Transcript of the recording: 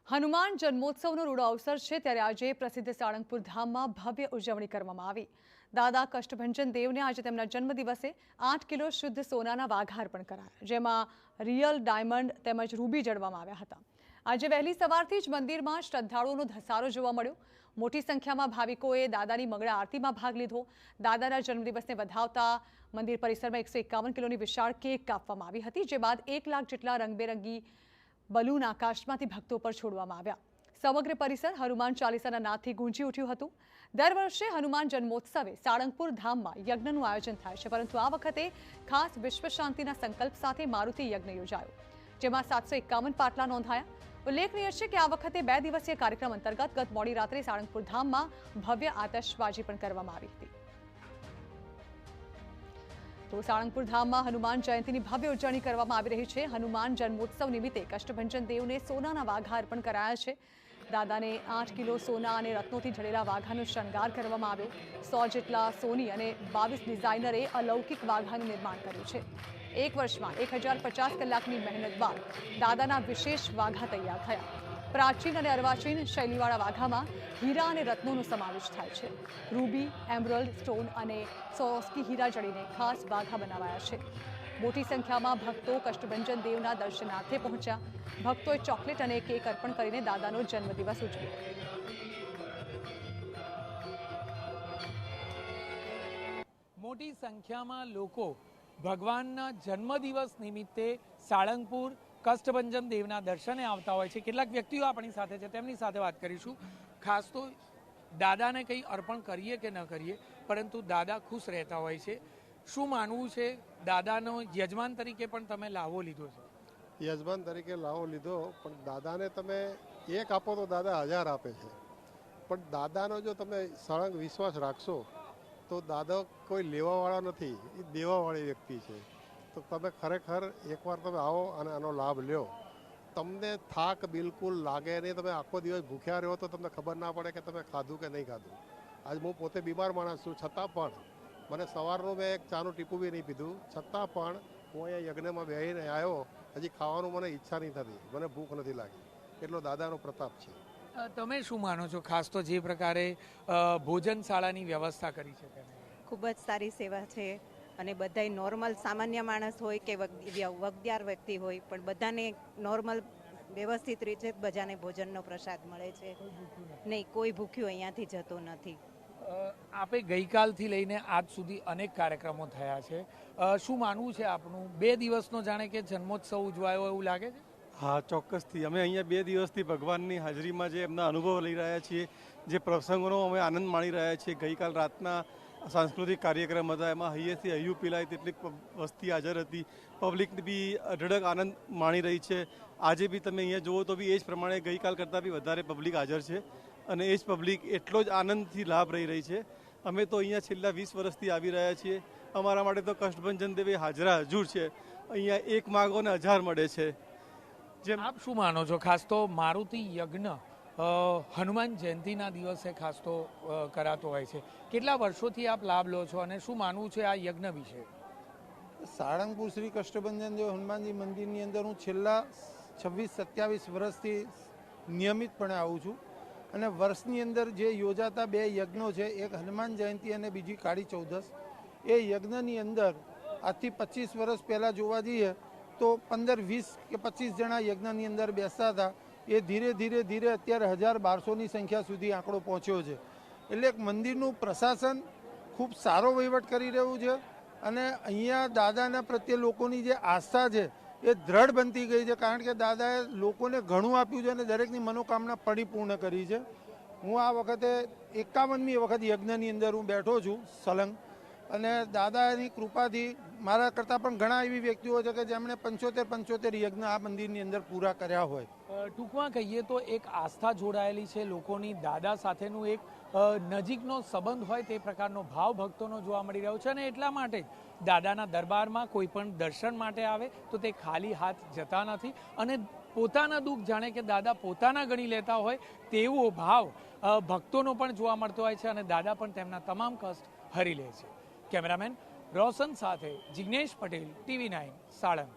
હનુમાન જન્મોત્સવનો રૂડો અવસર છે ત્યારે આજે પ્રસિદ્ધ સાળંગપુર ધામમાં ભવ્ય ઉજવણી કરવામાં આવી। દાદા કષ્ટભંજન દેવને આજે તેમના જન્મદિવસે 8 કિલો શુદ્ધ સોનાના વાઘા અર્પણ કરાયા, જેમાં રિયલ ડાયમંડ તેમજ રૂબી જડવામાં આવ્યા હતા। આજે વહેલી સવારથી જ મંદિરમાં શ્રદ્ધાળુઓનો ધસારો જોવા મળ્યો। મોટી સંખ્યામાં ભાવિકોએ દાદાની મંગળા આરતીમાં ભાગ લીધો। દાદાના જન્મદિવસને વધાવતા મંદિર પરિસરમાં 151 કિલોની વિશાળ કેક કાપવામાં આવી હતી, જે બાદ 1 લાખ જેટલા રંગબેરંગી બલૂન આકાશમાંથી ભક્તો પર છોડવામાં આવ્યા। સમગ્ર પરિસર હનુમાન ચાલીસાના નાદથી ગૂંજી ઉઠ્યું હતું। દર વર્ષે હનુમાન જન્મોત્સવે સાળંગપુર ધામમાં યજ્ઞનું આયોજન થાય છે, પરંતુ આ વખતે ખાસ વિશ્વ શાંતિના સંકલ્પ સાથે મારુતિ યજ્ઞ યોજાયો, જેમાં 751 પાટલા નોંધાયા। ઉલ્લેખનીય છે કે આ વખતે 2 દિવસીય કાર્યક્રમ અંતર્ગત ગત મોડી રાત્રે સાળંગપુર ધામમાં ભવ્ય આતશબાજી પણ કરવામાં આવી હતી। તો સાળંગપુર ધામમાં હનુમાન જયંતીની ભવ્ય ઉજવણી કરવામાં આવી રહી છે। હનુમાન જન્મોત્સવ નિમિત્તે કષ્ટભંજન દેવને સોનાના વાઘા અર્પણ કરાયા છે। દાદાને 8 કિલો સોના અને રત્નોથી જડેલા વાઘાનો શણગાર કરવામાં આવ્યો। 100 જેટલા સોની અને 22 ડિઝાઇનરે અલૌકિક વાઘાનું નિર્માણ કર્યું છે। એક વર્ષમાં 1050 કલાકની મહેનત બાદ દાદાના વિશેષ વાઘા તૈયાર થયા। પ્રાચીન અને અર્વાચીન શૈલીવાળા વાઘામાં હીરા અને રત્નોનો સમાવેશ થાય છે। રૂબી, એમરલ્ડ સ્ટોન અને સોરોસ્કી હીરા જડીને ખાસ વાઘા બનાવાયા છે। મોટી સંખ્યામાં ભક્તો કષ્ટભંજન દેવના દર્શનાર્થે પહોંચ્યા। ભક્તોએ ચોકલેટ અને કેક અર્પણ કરીને દાદાનો જન્મદિવસ ઉજવ્યો। મોટી સંખ્યામાં લોકો ભગવાનના જન્મદિવસ નિમિત્તે સાળંગપુર કષ્ટભંજન દેવના દર્શને આવતા હોય છે। કેટલાક વ્યક્તિઓ આપણી સાથે છે, તેમની સાથે વાત કરીશું। ખાસ તો દાદાને કંઈ અર્પણ કરીએ કે ન કરીએ, પરંતુ દાદા ખુશ રહેતા હોય છે। શું માનવું છે, દાદાનો યજમાન તરીકે પણ તમે લાવો લીધો છે? યજમાન તરીકે લાવો લીધો, પણ દાદાને તમે એક આપો તો દાદા 1000 આપે છે। પણ દાદાનો જો તમે સળંગ વિશ્વાસ રાખશો તો દાદા કોઈ લેવાવાળા નથી, એ દેવાવાળી વ્યક્તિ છે। તો તમે ખરેખર એકવાર તમે આવો અને આનો લાભ લ્યો। તમને થાક બિલકુલ લાગે નહીં। તમે આખો દિવસ ભૂખ્યા રહો તો તમને ખબર ના પડે કે તમે ખાધું કે નહીં ખાધું। આજ હું પોતે બીમાર માણસ છું, છતાં પણ મને સવારનું મેં એક ચાનું ટીપું બી નહીં પીધું, છતાં પણ હું અહીંયા યજ્ઞમાં બેસીને આવ્યો। હજી ખાવાનું મને ઈચ્છા નહીં થતી, મને ભૂખ નથી લાગી। એટલો દાદાનો પ્રતાપ છે। તમે શું માનો છો? ખાસ તો જે પ્રકારે ભોજનશાળાની વ્યવસ્થા કરી છે તેને ખૂબ જ સારી સેવા છે, અને બધાય નોર્મલ સામાન્ય માણસ હોય કે વગદ્યાર વ્યક્તિ હોય, પણ બધાને નોર્મલ વ્યવસ્થિત રીતે બધાને ભોજનનો પ્રસાદ મળે છે। નહીં, કોઈ ભૂખ્યું અહીંયાથી જતો નથી। આપે ગઈકાલથી લઈને આજ સુધી અનેક કાર્યક્રમો થયા છે। શું માનવું છે આપનું? 2 દિવસનો જાણે કે જન્મોત્સવ ઉજવાયો એવું લાગે છે? હા, ચોક્કસથી। અમે અહીંયા 2 દિવસથી ભગવાનની હાજરીમાં જે એમના અનુભવ લઈ રહ્યા છીએ, જે પ્રસંગોનો અમે આનંદ માણી રહ્યા છીએ। ગઈકાલ રાતના સાંસ્કૃતિક કાર્યક્રમ હતા, એમાં હૈયેથી હૈયું પીલાય તેટલી વસ્તી હાજર હતી। પબ્લિક બી અઢળક આનંદ માણી રહી છે। આજે બી તમે અહીંયા જુઓ તો બી એ જ પ્રમાણે ગઈકાલ કરતાં બી વધારે પબ્લિક હાજર છે, અને એ જ પબ્લિક એટલો જ આનંદથી લાભ રહી રહી છે। અમે તો અહીંયા છેલ્લા 20 વર્ષથી આવી રહ્યા છીએ। અમારા માટે તો કષ્ટભંજન દેવ હાજરા હજુર છે। અહીંયા એક માગો ને 1000 મળે છે। જેમ આપ શું માનો છો? ખાસ તો મારુતિ યજ્ઞ હનુમાન જયંતિના દિવસે ખાસ તો કરાતો હોય છે। કેટલા વર્ષોથી આપ લાભ લો છો, અને શું માનવું છે આ યજ્ઞ વિશે? સાળંગપુર શ્રી કષ્ટભંજન દેવ હનુમાનજી મંદિરની અંદર હું છેલ્લા 26-27 વર્ષથી નિયમિતપણે આવું છું, અને વર્ષની અંદર જે યોજાતા 2 યજ્ઞો છે, એક હનુમાન જયંતિ અને બીજી કાળી ચૌદસ, એ યજ્ઞની અંદર આજથી 25 વર્ષ પહેલાં જોવા જઈએ તો 15, 20 કે 25 જણા યજ્ઞની અંદર બેસતા હતા। એ ધીરે ધીરે અત્યારે 1000-1200ની સંખ્યા સુધી આંકડો પહોંચ્યો છે। એટલે એક મંદિરનું પ્રશાસન ખૂબ સારો વહીવટ કરી રહ્યું છે, અને અહીંયા દાદાના પ્રત્યે લોકોની જે આસ્થા છે એ દ્રઢ બનતી ગઈ છે, કારણ કે દાદાએ લોકોને ઘણું આપ્યું છે અને દરેકની મનોકામના પરિપૂર્ણ કરી છે। હું આ વખતે 51મી વખત યજ્ઞની અંદર હું બેઠો છું સલંગ, અને દાદાની કૃપાથી મારા કરતાં પણ ઘણા એવી વ્યક્તિઓ છે કે જેમણે 75 યજ્ઞ આ મંદિરની અંદર પૂરા કર્યા હોય। ટૂંકમાં કહીએ તો એક આસ્થા જોડાયેલી છે લોકોની, દાદા સાથેનું એક નજીકનો સંબંધ હોય તે પ્રકારનો ભાવ ભક્તોનો જોવા મળી રહ્યો છે, અને એટલા માટે દાદાના દરબારમાં કોઈ પણ દર્શન માટે આવે તો તે ખાલી હાથ જતા નથી, અને પોતાના દુઃખ જાણે કે દાદા પોતાના ગણી લેતા હોય તેવો ભાવ ભક્તોનો પણ જોવા મળતો હોય છે, અને દાદા પણ તેમના તમામ કષ્ટ હરી લે છે। કેમેરામેન રોશન સાથે જિગ્નેશ પટેલ, TV9 સાળંગ।